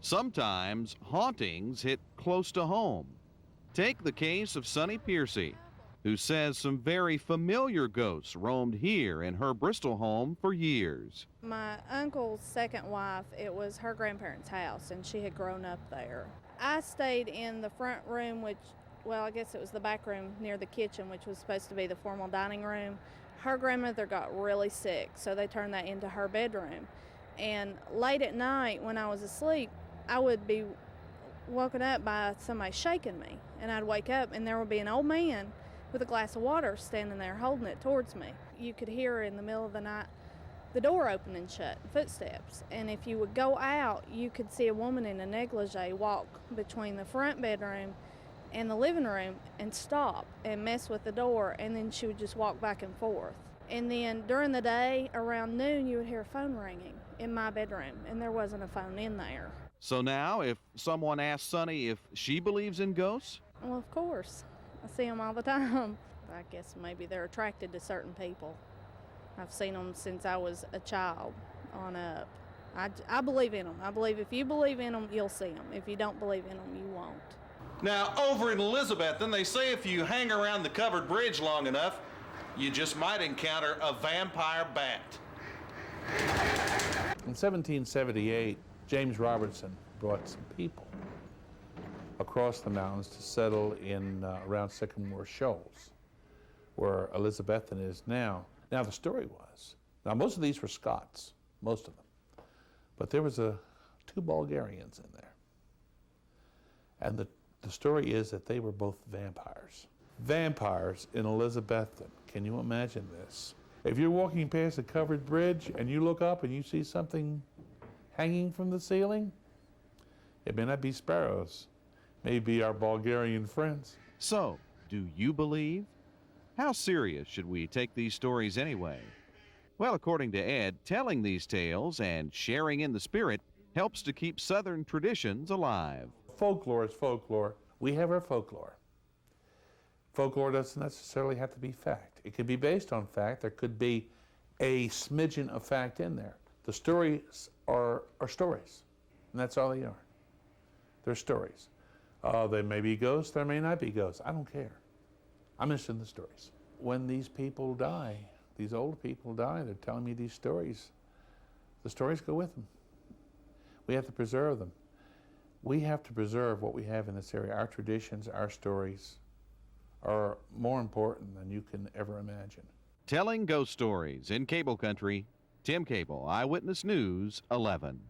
Sometimes hauntings hit close to home. Take the case of Sonny Piercy, who says some very familiar ghosts roamed here in her Bristol home for years. My uncle's second wife, it was her grandparents' house, and she had grown up there. I stayed in the front room, I guess it was the back room near the kitchen, which was supposed to be the formal dining room. Her grandmother got really sick, so they turned that into her bedroom. And late at night when I was asleep, I would be woken up by somebody shaking me, and I'd wake up and there would be an old man with a glass of water standing there holding it towards me. You could hear in the middle of the night the door open and shut, footsteps, and if you would go out, you could see a woman in a negligee walk between the front bedroom and the living room and stop and mess with the door, and then she would just walk back and forth. And then during the day, around noon, you would hear a phone ringing in my bedroom, and there wasn't a phone in there. So now, if someone asks Sonny if she believes in ghosts? Well, of course. I see them all the time. I guess maybe they're attracted to certain people. I've seen them since I was a child on up. I believe in them. I believe if you believe in them, you'll see them. If you don't believe in them, you won't. Now, over in Elizabethton, they say if you hang around the covered bridge long enough, you just might encounter a vampire bat. In 1778, James Robertson brought some people across the mountains to settle in around Sycamore Shoals, where Elizabethton is now. Now, the story was, now most of these were Scots, most of them, but there was two Bulgarians in there. And the story is that they were both vampires. Vampires in Elizabethton. Can you imagine this? If you're walking past a covered bridge and you look up and you see something hanging from the ceiling, it may not be sparrows, maybe our Bulgarian friends. So, do you believe? How serious should we take these stories anyway? Well, according to Ed, telling these tales and sharing in the spirit helps to keep Southern traditions alive. Folklore is folklore. We have our folklore. Folklore doesn't necessarily have to be fact. It could be based on fact. There could be a smidgen of fact in there. The stories are stories, and that's all they are. They're stories. There may be ghosts, there may not be ghosts. I don't care. I'm interested in the stories. When these people die, these old people die, they're telling me these stories. The stories go with them. We have to preserve them. We have to preserve what we have in this area. Our traditions, our stories are more important than you can ever imagine. Telling ghost stories in Cable Country, Tim Cable, Eyewitness News 11.